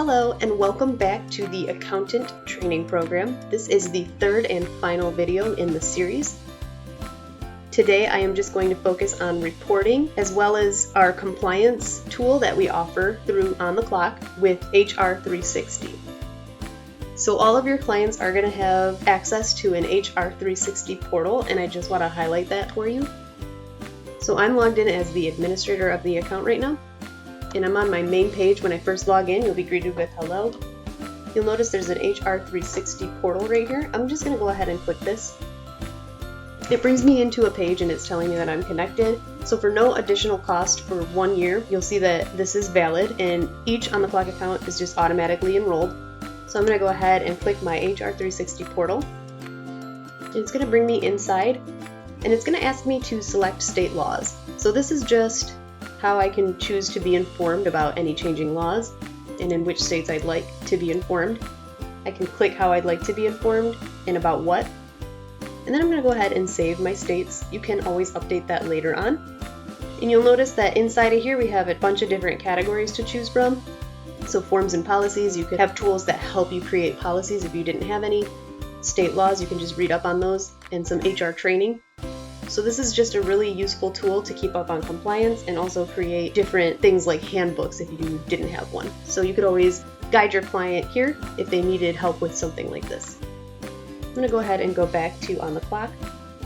Hello and welcome back to the Accountant Training Program. This is the third and final video in the series. Today I am just going to focus on reporting as well as our compliance tool that we offer through OnTheClock with HR 360. So all of your clients are going to have access to an HR 360 portal, and I just want to highlight that for you. So I'm logged in as the administrator of the account right now. And I'm on my main page. When I first log in, you'll be greeted with hello. You'll notice there's an HR 360 portal right here. I'm just going to go ahead and click this. It brings me into a page and it's telling me that I'm connected. So for no additional cost for 1 year, you'll see that this is valid and each OnTheClock account is just automatically enrolled. So I'm going to go ahead and click my HR 360 portal. And it's going to bring me inside and it's going to ask me to select state laws. So this is just how I can choose to be informed about any changing laws and in which states I'd like to be informed. I can click how I'd like to be informed and about what. And then I'm going to go ahead and save my states. You can always update that later on. And you'll notice that inside of here we have a bunch of different categories to choose from. So forms and policies, you could have tools that help you create policies if you didn't have any. State laws, you can just read up on those, and some HR training. So this is just a really useful tool to keep up on compliance and also create different things like handbooks if you didn't have one. So you could always guide your client here if they needed help with something like this. I'm going to go ahead and go back to OnTheClock.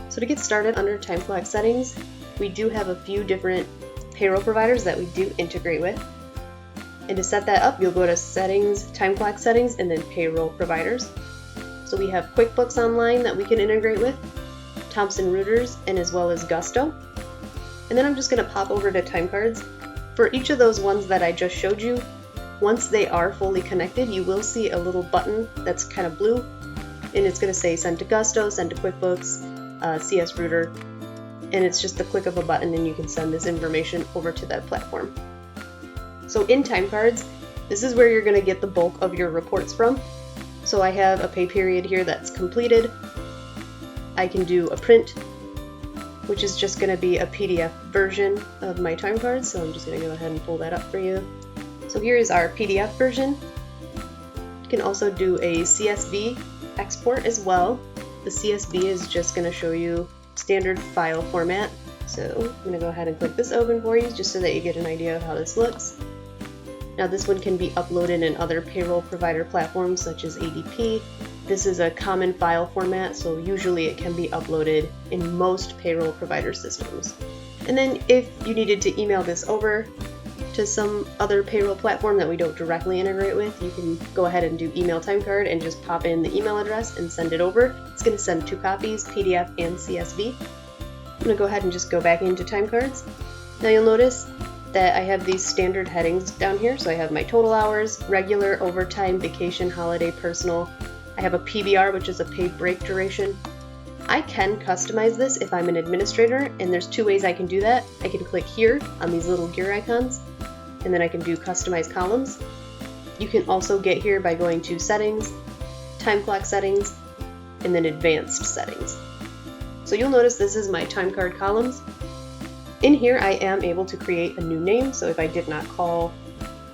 So to get started under time clock settings, we do have a few different payroll providers that we do integrate with. And to set that up, you'll go to settings, time clock settings, and then payroll providers. So we have QuickBooks Online that we can integrate with, Thomson Reuters, and as well as Gusto. And then I'm just going to pop over to Timecards. For each of those ones that I just showed you, once they are fully connected, you will see a little button that's kind of blue, and it's going to say send to Gusto, send to QuickBooks, CS Router, and it's just the click of a button and you can send this information over to that platform. So in Timecards, this is where you're going to get the bulk of your reports from. So I have a pay period here that's completed. I can do a print, which is just going to be a PDF version of my time cards. So I'm just going to go ahead and pull that up for you. So here is our PDF version. You can also do a CSV export as well. The CSV is just going to show you standard file format. So I'm going to go ahead and click this open for you just so that you get an idea of how this looks. Now this one can be uploaded in other payroll provider platforms such as ADP. This is a common file format, so usually it can be uploaded in most payroll provider systems. And then if you needed to email this over to some other payroll platform that we don't directly integrate with, you can go ahead and do email timecard and just pop in the email address and send it over. It's going to send 2 copies, PDF and CSV. I'm going to go ahead and just go back into Timecards. Now you'll notice that I have these standard headings down here. So I have my total hours, regular, overtime, vacation, holiday, personal. I have a PBR, which is a paid break duration. I can customize this if I'm an administrator, and there's 2 ways I can do that. I can click here on these little gear icons, and then I can do customize columns. You can also get here by going to settings, time clock settings, and then advanced settings. So you'll notice this is my time card columns. In here I am able to create a new name, so if I did not call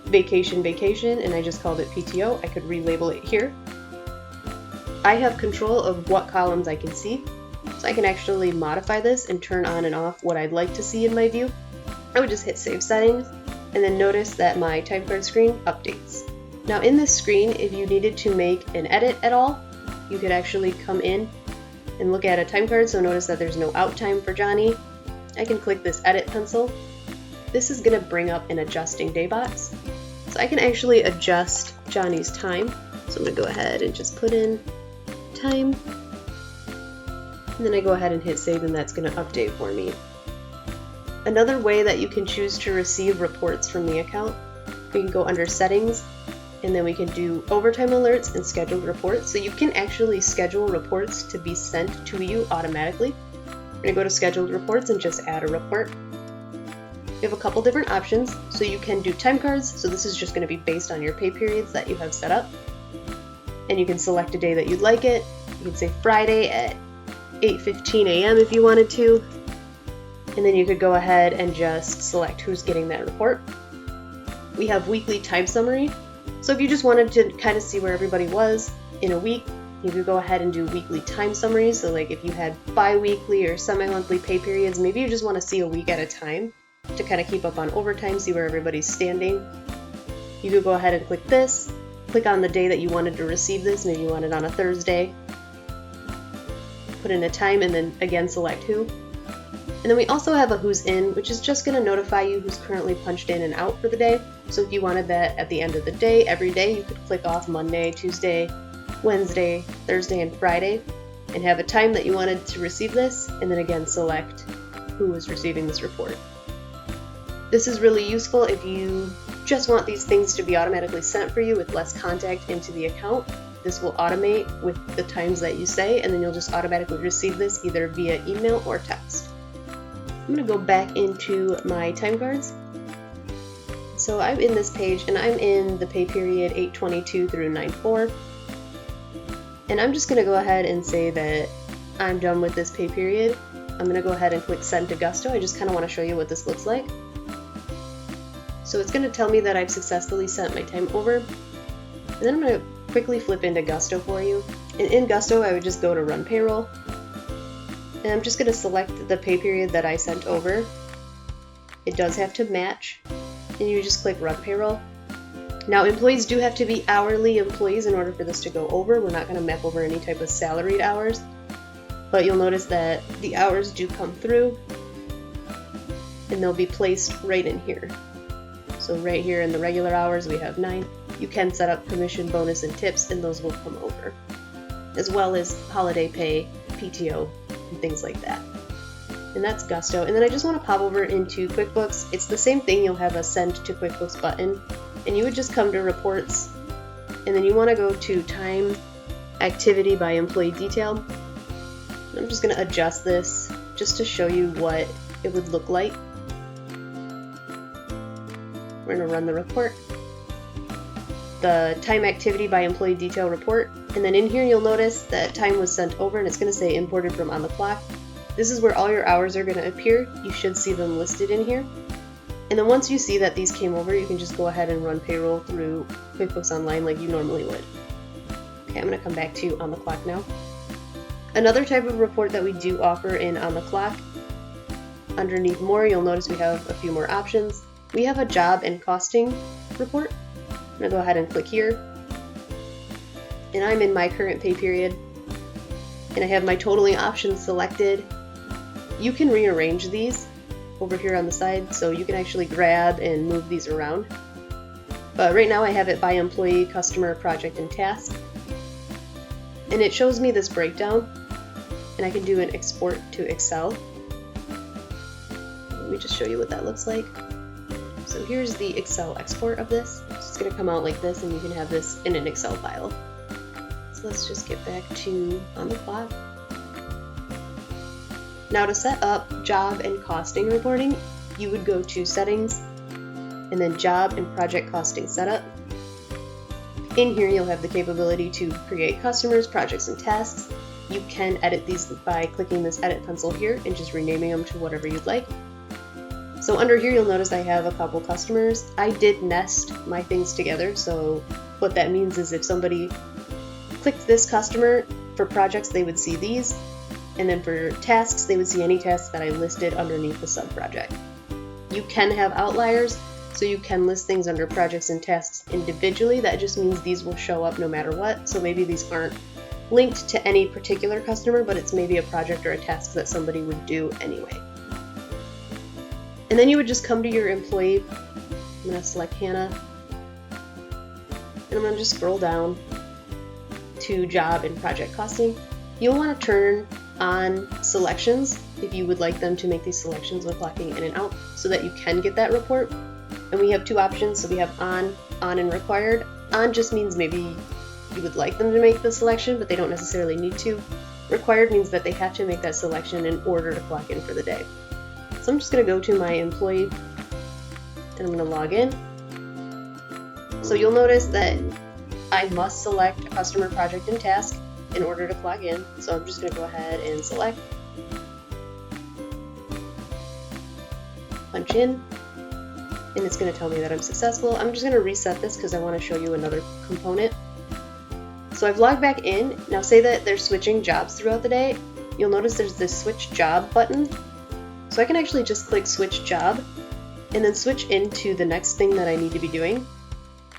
vacation and I just called it PTO, I could relabel it here. I have control of what columns I can see, so I can actually modify this and turn on and off what I'd like to see in my view. I would just hit save settings and then notice that my time card screen updates. Now in this screen, if you needed to make an edit at all, you could actually come in and look at a time card. So notice that there's no out time for Johnny. I can click this edit pencil. This is going to bring up an adjusting day box. So I can actually adjust Johnny's time. So I'm going to go ahead and just put in time. And then I go ahead and hit save, and that's going to update for me. Another way that you can choose to receive reports from the account, we can go under settings, and then we can do overtime alerts and scheduled reports. So you can actually schedule reports to be sent to you automatically. We're going to go to scheduled reports and just add a report. You have a couple different options. So you can do time cards. So this is just going to be based on your pay periods that you have set up. And you can select a day that you'd like it. You can say Friday at 8:15 a.m. if you wanted to. And then you could go ahead and just select who's getting that report. We have weekly time summary. So if you just wanted to kind of see where everybody was in a week, you could go ahead and do weekly time summaries. So like if you had bi-weekly or semi-monthly pay periods, maybe you just want to see a week at a time to kind of keep up on overtime, see where everybody's standing. You could go ahead and click this, click on the day that you wanted to receive this. Maybe you want it on a Thursday. Put in a time and then again select who. And then we also have a who's in, which is just going to notify you who's currently punched in and out for the day. So if you wanted that at the end of the day, every day, you could click off Monday, Tuesday, Wednesday, Thursday, and Friday, and have a time that you wanted to receive this, and then again select who is receiving this report. This is really useful if you just want these things to be automatically sent for you with less contact into the account. This will automate with the times that you say, and then you'll just automatically receive this either via email or text. I'm going to go back into my time cards. So I'm in this page, and I'm in the pay period 8/22 through 9/4. And I'm just going to go ahead and say that I'm done with this pay period. I'm going to go ahead and click Send to Gusto. I just kind of want to show you what this looks like. So it's going to tell me that I've successfully sent my time over. And then I'm going to quickly flip into Gusto for you. And in Gusto, I would just go to Run Payroll. And I'm just going to select the pay period that I sent over. It does have to match. And you just click Run Payroll. Now, employees do have to be hourly employees in order for this to go over. We're not going to map over any type of salaried hours, but you'll notice that the hours do come through and they'll be placed right in here. So right here in the regular hours, we have 9. You can set up commission, bonus, and tips, and those will come over, as well as holiday pay, PTO, and things like that. And that's Gusto. And then I just want to pop over into QuickBooks. It's the same thing. You'll have a Send to QuickBooks button. And you would just come to Reports, and then you want to go to Time Activity by Employee Detail. I'm just going to adjust this just to show you what it would look like. We're going to run the report. The Time Activity by Employee Detail report. And then in here you'll notice that time was sent over, and it's going to say imported from OnTheClock. This is where all your hours are going to appear. You should see them listed in here. And then once you see that these came over, you can just go ahead and run payroll through QuickBooks Online like you normally would. Okay, I'm going to come back to OnTheClock now. Another type of report that we do offer in OnTheClock, underneath More, you'll notice we have a few more options. We have a job and costing report. I'm going to go ahead and click here. And I'm in my current pay period. And I have my totaling options selected. You can rearrange these over here on the side, so you can actually grab and move these around. But right now I have it by employee, customer, project, and task. And it shows me this breakdown, and I can do an export to Excel. Let me just show you what that looks like. So here's the Excel export of this. It's just going to come out like this, and you can have this in an Excel file. So let's just get back to OnTheClock. Now to set up job and costing reporting, you would go to Settings, and then Job and Project Costing Setup. In here you'll have the capability to create customers, projects, and tasks. You can edit these by clicking this edit pencil here and just renaming them to whatever you'd like. So under here you'll notice I have a couple customers. I did nest my things together, so what that means is if somebody clicked this customer, for projects they would see these, and then for tasks they would see any tasks that I listed underneath the sub-project. You can have outliers, so you can list things under projects and tasks individually. That just means these will show up no matter what, so maybe these aren't linked to any particular customer, but it's maybe a project or a task that somebody would do anyway. And then you would just come to your employee. I'm going to select Hannah, and I'm going to just scroll down to job and project costing. You'll want to turn on selections if you would like them to make these selections when clocking in and out so that you can get that report. And we have two options. So we have on, and required. On just means maybe you would like them to make the selection, but they don't necessarily need to. Required means that they have to make that selection in order to clock in for the day. So I'm just going to go to my employee, and I'm going to log in. So you'll notice that I must select a customer, project, and task in order to clock in. So I'm just going to go ahead and select, punch in, and it's going to tell me that I'm successful. I'm just going to reset this because I want to show you another component. So I've logged back in. Now say that they're switching jobs throughout the day. You'll notice there's this switch job button. So I can actually just click switch job and then switch into the next thing that I need to be doing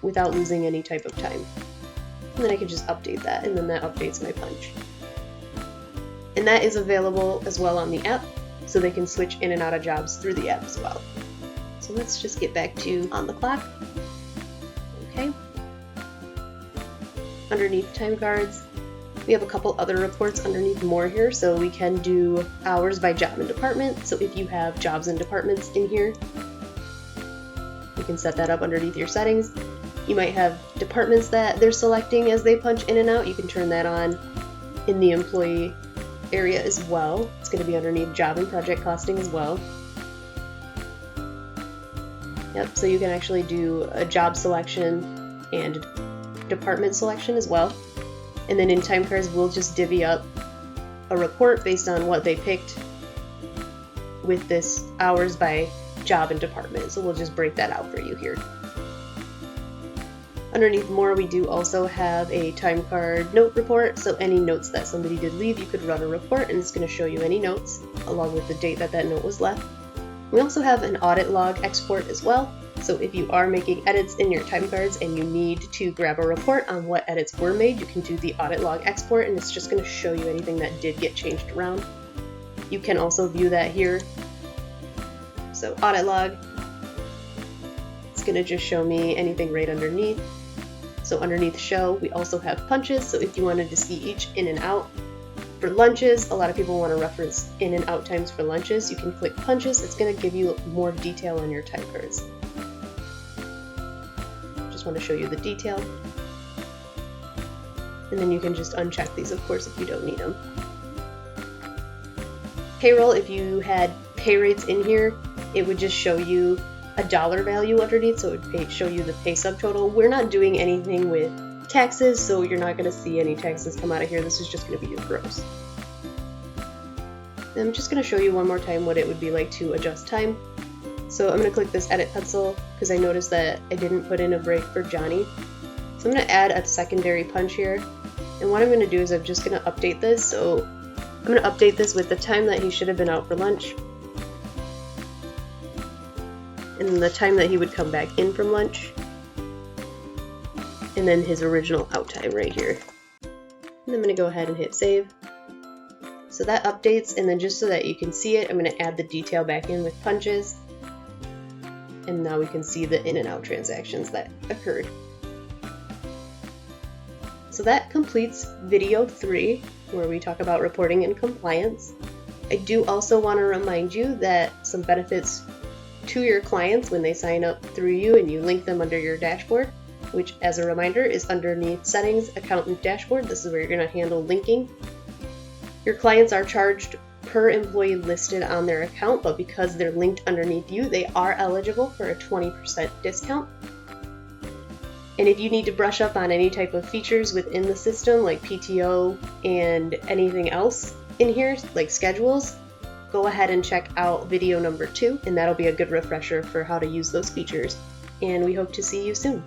without losing any type of time. And then I can just update that, and then that updates my punch. And that is available as well on the app, so they can switch in and out of jobs through the app as well. So let's just get back to on the clock. Okay. Underneath time cards, we have a couple other reports underneath more here, so we can do hours by job and department. So if you have jobs and departments in here, you can set that up underneath your settings. You might have departments that they're selecting as they punch in and out. You can turn that on in the employee area as well. It's going to be underneath job and project costing as well. Yep, so you can actually do a job selection and department selection as well. And then in Timecards, we'll just divvy up a report based on what they picked with this hours by job and department. So we'll just break that out for you here. Underneath more, we do also have a time card note report, so any notes that somebody did leave, you could run a report and it's going to show you any notes along with the date that that note was left. We also have an audit log export as well, so if you are making edits in your time cards and you need to grab a report on what edits were made, you can do the audit log export and it's just going to show you anything that did get changed around. You can also view that here. So audit log, it's going to just show me anything right underneath. So underneath show, we also have punches, so if you wanted to see each in and out. For lunches, a lot of people want to reference in and out times for lunches. You can click punches, it's going to give you more detail on your time cards. Just want to show you the detail. And then you can just uncheck these, of course, if you don't need them. Payroll, if you had pay rates in here, it would just show you a dollar value underneath, so it would show you the pay subtotal. We're not doing anything with taxes, so you're not going to see any taxes come out of here. This is just going to be your gross. And I'm just going to show you one more time what it would be like to adjust time. So I'm going to click this edit pencil because I noticed that I didn't put in a break for Johnny. So I'm going to add a secondary punch here. And what I'm going to do is I'm just going to update this. So I'm going to update this with the time that he should have been out for lunch, and the time that he would come back in from lunch, and then his original out time right here. And I'm going to go ahead and hit save. So that updates, and then just so that you can see it, I'm going to add the detail back in with punches. And now we can see the in and out transactions that occurred. So that completes video 3, where we talk about reporting and compliance. I do also want to remind you that some benefits to your clients when they sign up through you and you link them under your dashboard, which as a reminder is underneath settings, accountant dashboard. This is where you're going to handle linking. Your clients are charged per employee listed on their account, but because they're linked underneath you, they are eligible for a 20% discount. And if you need to brush up on any type of features within the system, like PTO and anything else in here, like schedules, go ahead and check out video number 2, and that'll be a good refresher for how to use those features. And we hope to see you soon.